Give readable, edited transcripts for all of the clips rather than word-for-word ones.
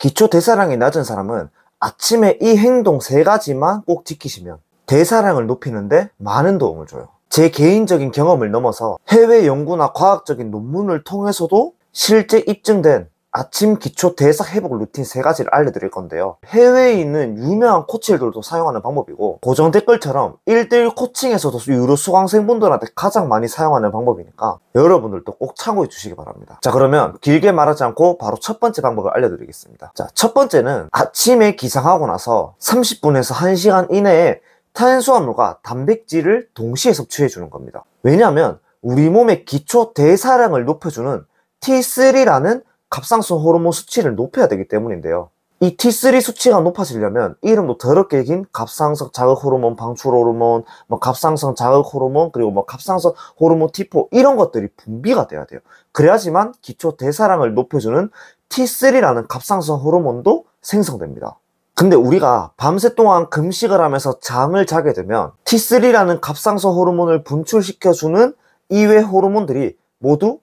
기초 대사량이 낮은 사람은 아침에 이 행동 3가지만 꼭 지키시면 대사량을 높이는데 많은 도움을 줘요. 제 개인적인 경험을 넘어서 해외 연구나 과학적인 논문을 통해서도 실제 입증된 아침 기초 대사 회복 루틴 3가지를 알려드릴 건데요. 해외에 있는 유명한 코치들도 사용하는 방법이고 고정 댓글처럼 1:1 코칭에서도 유료 수강생분들한테 가장 많이 사용하는 방법이니까 여러분들도 꼭 참고해 주시기 바랍니다. 자, 그러면 길게 말하지 않고 바로 첫 번째 방법을 알려드리겠습니다. 자, 첫 번째는 아침에 기상하고 나서 30분에서 1시간 이내에 탄수화물과 단백질을 동시에 섭취해 주는 겁니다. 왜냐하면 우리 몸의 기초 대사량을 높여주는 T3라는 갑상선 호르몬 수치를 높여야 되기 때문인데요. 이 T3 수치가 높아지려면 이름도 더럽게 긴 갑상선 자극 호르몬, 방출 호르몬, 갑상선 자극 호르몬, 그리고 갑상선 호르몬 T4 이런 것들이 분비가 돼야 돼요. 그래야지만 기초 대사량을 높여주는 T3라는 갑상선 호르몬도 생성됩니다. 근데 우리가 밤새 동안 금식을 하면서 잠을 자게 되면 T3라는 갑상선 호르몬을 분출시켜주는 이외 호르몬들이 모두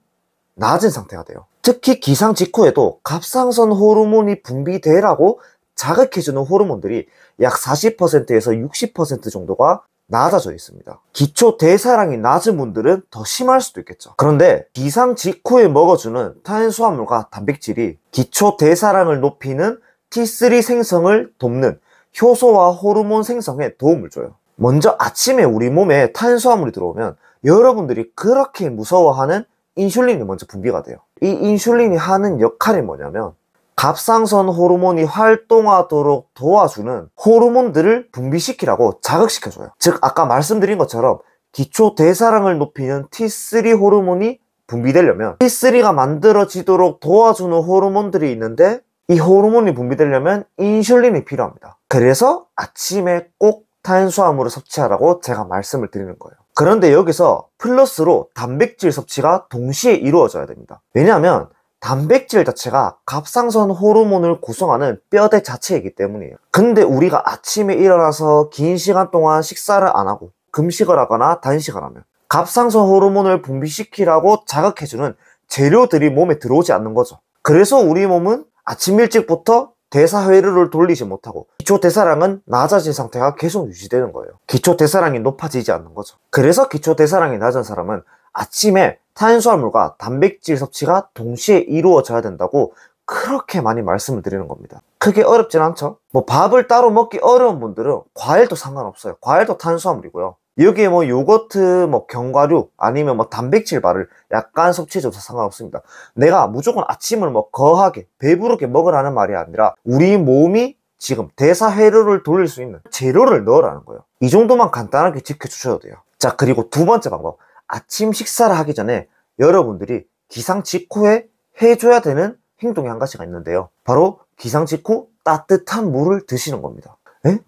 낮은 상태가 돼요. 특히 기상 직후에도 갑상선 호르몬이 분비되라고 자극해주는 호르몬들이 약 40%에서 60% 정도가 낮아져 있습니다. 기초 대사량이 낮은 분들은 더 심할 수도 있겠죠. 그런데 기상 직후에 먹어주는 탄수화물과 단백질이 기초 대사량을 높이는 T3 생성을 돕는 효소와 호르몬 생성에 도움을 줘요. 먼저 아침에 우리 몸에 탄수화물이 들어오면 여러분들이 그렇게 무서워하는 인슐린이 먼저 분비가 돼요. 이 인슐린이 하는 역할이 뭐냐면 갑상선 호르몬이 활동하도록 도와주는 호르몬들을 분비시키라고 자극시켜줘요. 즉 아까 말씀드린 것처럼 기초 대사량을 높이는 T3 호르몬이 분비되려면 T3가 만들어지도록 도와주는 호르몬들이 있는데 이 호르몬이 분비되려면 인슐린이 필요합니다. 그래서 아침에 꼭 탄수화물을 섭취하라고 제가 말씀을 드리는 거예요. 그런데 여기서 플러스로 단백질 섭취가 동시에 이루어져야 됩니다. 왜냐하면 단백질 자체가 갑상선 호르몬을 구성하는 뼈대 자체이기 때문이에요. 근데 우리가 아침에 일어나서 긴 시간 동안 식사를 안 하고 금식을 하거나 단식을 하면 갑상선 호르몬을 분비시키라고 자극해주는 재료들이 몸에 들어오지 않는 거죠. 그래서 우리 몸은 아침 일찍부터 대사회로를 돌리지 못하고 기초 대사량은 낮아진 상태가 계속 유지되는 거예요. 기초 대사량이 높아지지 않는 거죠. 그래서 기초 대사량이 낮은 사람은 아침에 탄수화물과 단백질 섭취가 동시에 이루어져야 된다고 그렇게 많이 말씀을 드리는 겁니다. 크게 어렵진 않죠. 밥을 따로 먹기 어려운 분들은 과일도 상관없어요. 과일도 탄수화물이고요. 여기에 요거트, 견과류, 아니면 단백질 바를 약간 섭취해줘도 상관없습니다. 내가 무조건 아침을 거하게, 배부르게 먹으라는 말이 아니라 우리 몸이 지금 대사회로를 돌릴 수 있는 재료를 넣으라는 거예요. 이 정도만 간단하게 지켜주셔도 돼요. 자, 그리고 두 번째 방법. 아침 식사를 하기 전에 여러분들이 기상 직후에 해줘야 되는 행동이 한 가지가 있는데요. 바로 기상 직후 따뜻한 물을 드시는 겁니다.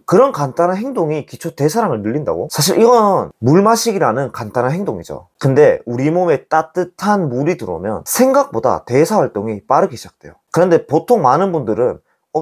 그런 간단한 행동이 기초 대사량을 늘린다고? 사실 이건 물 마시기라는 간단한 행동이죠. 근데 우리 몸에 따뜻한 물이 들어오면 생각보다 대사 활동이 빠르게 시작돼요. 그런데 보통 많은 분들은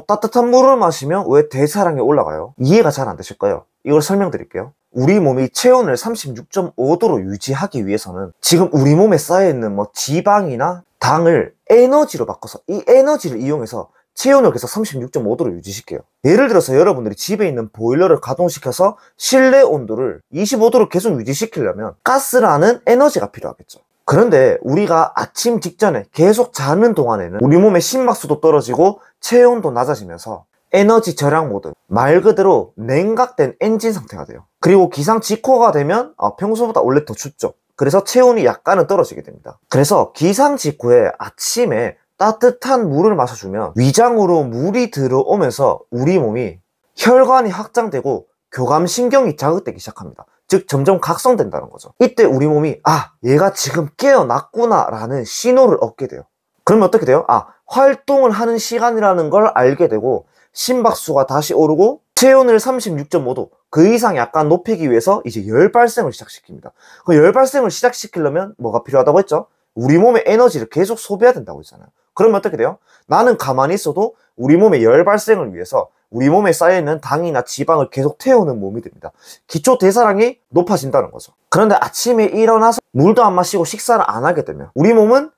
따뜻한 물을 마시면 왜 대사량이 올라가요? 이해가 잘 안 되실 거예요. 이걸 설명드릴게요. 우리 몸이 체온을 36.5도로 유지하기 위해서는 지금 우리 몸에 쌓여있는 지방이나 당을 에너지로 바꿔서 이 에너지를 이용해서 체온을 계속 36.5도로 유지시켜요. 예를 들어서 여러분들이 집에 있는 보일러를 가동시켜서 실내 온도를 25도로 계속 유지시키려면 가스라는 에너지가 필요하겠죠. 그런데 우리가 아침 직전에 계속 자는 동안에는 우리 몸의 심박수도 떨어지고 체온도 낮아지면서 에너지 절약 모드, 말 그대로 냉각된 엔진 상태가 돼요. 그리고 기상 직후가 되면 평소보다 원래 더 춥죠. 그래서 체온이 약간은 떨어지게 됩니다. 그래서 기상 직후에 아침에 따뜻한 물을 마셔주면 위장으로 물이 들어오면서 우리 몸이 혈관이 확장되고 교감신경이 자극되기 시작합니다. 즉 점점 각성된다는 거죠. 이때 우리 몸이 얘가 지금 깨어났구나 라는 신호를 얻게 돼요. 그러면 어떻게 돼요? 활동을 하는 시간이라는 걸 알게 되고 심박수가 다시 오르고 체온을 36.5도 그 이상 약간 높이기 위해서 이제 열 발생을 시작시킵니다. 그 열 발생을 시작시키려면 뭐가 필요하다고 했죠? 우리 몸의 에너지를 계속 소비해야 된다고 했잖아요. 그러면 어떻게 돼요? 나는 가만히 있어도 우리 몸의 열 발생을 위해서 우리 몸에 쌓여있는 당이나 지방을 계속 태우는 몸이 됩니다. 기초 대사량이 높아진다는 거죠. 그런데 아침에 일어나서 물도 안 마시고 식사를 안 하게 되면 우리 몸은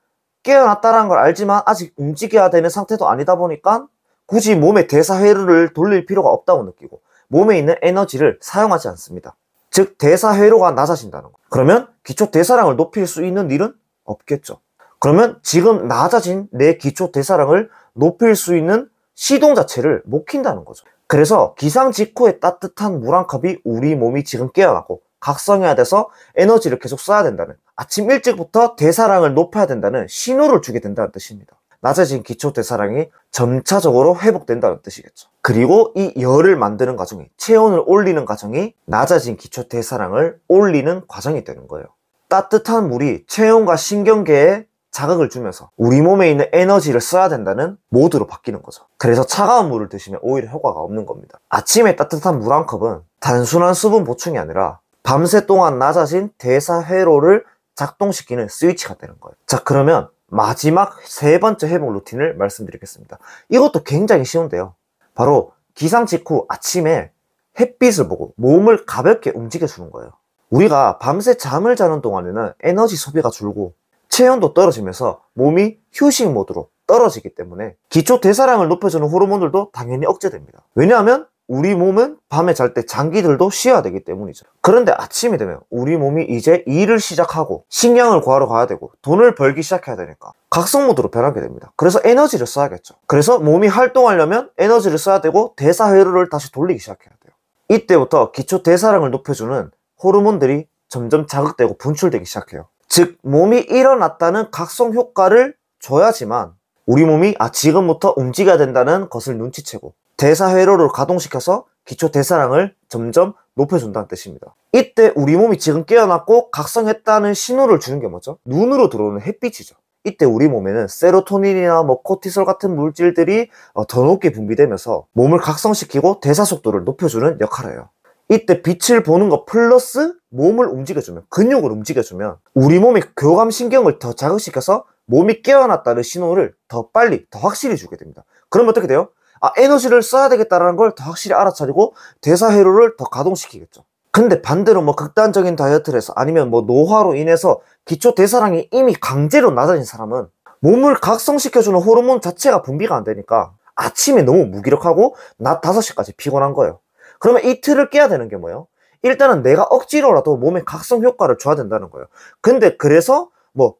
깨어났다는 걸 알지만 아직 움직여야 되는 상태도 아니다 보니까 굳이 몸에 대사회로를 돌릴 필요가 없다고 느끼고 몸에 있는 에너지를 사용하지 않습니다. 즉 대사회로가 낮아진다는 거. 그러면 기초 대사량을 높일 수 있는 일은 없겠죠. 그러면 지금 낮아진 내 기초 대사량을 높일 수 있는 시동 자체를 못 킨다는 거죠. 그래서 기상 직후에 따뜻한 물 한 컵이 우리 몸이 지금 깨어나고 각성해야 돼서 에너지를 계속 써야 된다는, 아침 일찍부터 대사량을 높여야 된다는 신호를 주게 된다는 뜻입니다. 낮아진 기초 대사량이 점차적으로 회복된다는 뜻이겠죠. 그리고 이 열을 만드는 과정이, 체온을 올리는 과정이 낮아진 기초 대사량을 올리는 과정이 되는 거예요. 따뜻한 물이 체온과 신경계에 자극을 주면서 우리 몸에 있는 에너지를 써야 된다는 모드로 바뀌는 거죠. 그래서 차가운 물을 드시면 오히려 효과가 없는 겁니다. 아침에 따뜻한 물 한 컵은 단순한 수분 보충이 아니라 밤새 동안 낮아진 대사회로를 작동시키는 스위치가 되는 거예요. 자, 그러면 마지막 세 번째 회복 루틴을 말씀드리겠습니다. 이것도 굉장히 쉬운데요. 바로 기상 직후 아침에 햇빛을 보고 몸을 가볍게 움직여주는 거예요. 우리가 밤새 잠을 자는 동안에는 에너지 소비가 줄고 체온도 떨어지면서 몸이 휴식 모드로 떨어지기 때문에 기초 대사량을 높여주는 호르몬들도 당연히 억제됩니다. 왜냐하면 우리 몸은 밤에 잘 때 장기들도 쉬어야 되기 때문이죠. 그런데 아침이 되면 우리 몸이 이제 일을 시작하고 식량을 구하러 가야 되고 돈을 벌기 시작해야 되니까 각성 모드로 변하게 됩니다. 그래서 에너지를 써야겠죠. 그래서 몸이 활동하려면 에너지를 써야 되고 대사회로를 다시 돌리기 시작해야 돼요. 이때부터 기초 대사량을 높여주는 호르몬들이 점점 자극되고 분출되기 시작해요. 즉 몸이 일어났다는 각성 효과를 줘야지만 우리 몸이 지금부터 움직여야 된다는 것을 눈치채고 대사회로를 가동시켜서 기초 대사량을 점점 높여준다는 뜻입니다. 이때 우리 몸이 지금 깨어났고 각성했다는 신호를 주는 게 뭐죠? 눈으로 들어오는 햇빛이죠. 이때 우리 몸에는 세로토닌이나 코티솔 같은 물질들이 더 높게 분비되면서 몸을 각성시키고 대사 속도를 높여주는 역할을 해요. 이때 빛을 보는 것 플러스 몸을 움직여주면, 근육을 움직여주면 우리 몸의 교감신경을 더 자극시켜서 몸이 깨어났다는 신호를 더 빨리, 더 확실히 주게 됩니다. 그러면 어떻게 돼요? 에너지를 써야 되겠다는 걸 더 확실히 알아차리고 대사회로를 더 가동시키겠죠. 근데 반대로 극단적인 다이어트를 해서 아니면 노화로 인해서 기초 대사량이 이미 강제로 낮아진 사람은 몸을 각성시켜주는 호르몬 자체가 분비가 안 되니까 아침에 너무 무기력하고 낮 5시까지 피곤한 거예요. 그러면 이 틀을 깨야 되는 게 뭐예요? 일단은 내가 억지로라도 몸에 각성 효과를 줘야 된다는 거예요. 근데 그래서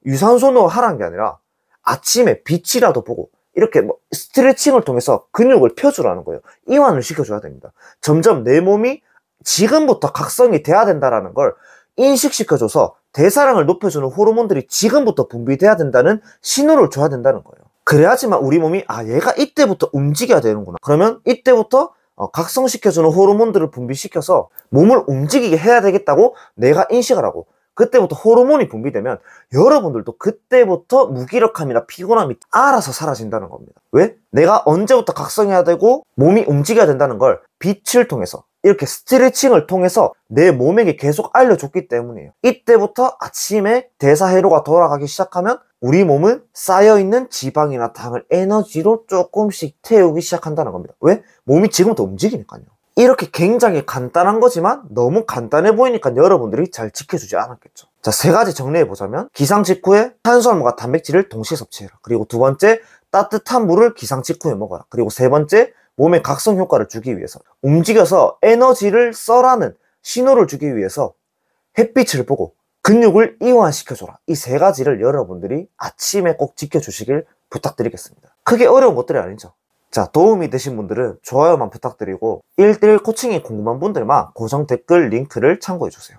유산소는 하라는 게 아니라 아침에 빛이라도 보고 이렇게 스트레칭을 통해서 근육을 펴주라는 거예요. 이완을 시켜줘야 됩니다. 점점 내 몸이 지금부터 각성이 돼야 된다는 걸 인식시켜줘서 대사량을 높여주는 호르몬들이 지금부터 분비돼야 된다는 신호를 줘야 된다는 거예요. 그래야지만 우리 몸이 얘가 이때부터 움직여야 되는구나. 그러면 이때부터 각성시켜주는 호르몬들을 분비시켜서 몸을 움직이게 해야 되겠다고 내가 인식을 하고 그때부터 호르몬이 분비되면 여러분들도 그때부터 무기력함이나 피곤함이 알아서 사라진다는 겁니다. 왜? 내가 언제부터 각성해야 되고 몸이 움직여야 된다는 걸 빛을 통해서 이렇게 스트레칭을 통해서 내 몸에게 계속 알려줬기 때문이에요. 이때부터 아침에 대사회로가 돌아가기 시작하면 우리 몸은 쌓여있는 지방이나 당을 에너지로 조금씩 태우기 시작한다는 겁니다. 왜? 몸이 지금부터 움직이니까요. 이렇게 굉장히 간단한 거지만 너무 간단해 보이니까 여러분들이 잘 지켜주지 않았겠죠. 자, 3가지 정리해보자면 기상 직후에 탄수화물과 단백질을 동시에 섭취해라. 그리고 2번째, 따뜻한 물을 기상 직후에 먹어라. 그리고 3번째, 몸에 각성 효과를 주기 위해서 움직여서 에너지를 써라는 신호를 주기 위해서 햇빛을 보고 근육을 이완시켜줘라. 이 3가지를 여러분들이 아침에 꼭 지켜주시길 부탁드리겠습니다. 크게 어려운 것들이 아니죠. 자, 도움이 되신 분들은 좋아요만 부탁드리고 1:1 코칭이 궁금한 분들만 고정 댓글 링크를 참고해주세요.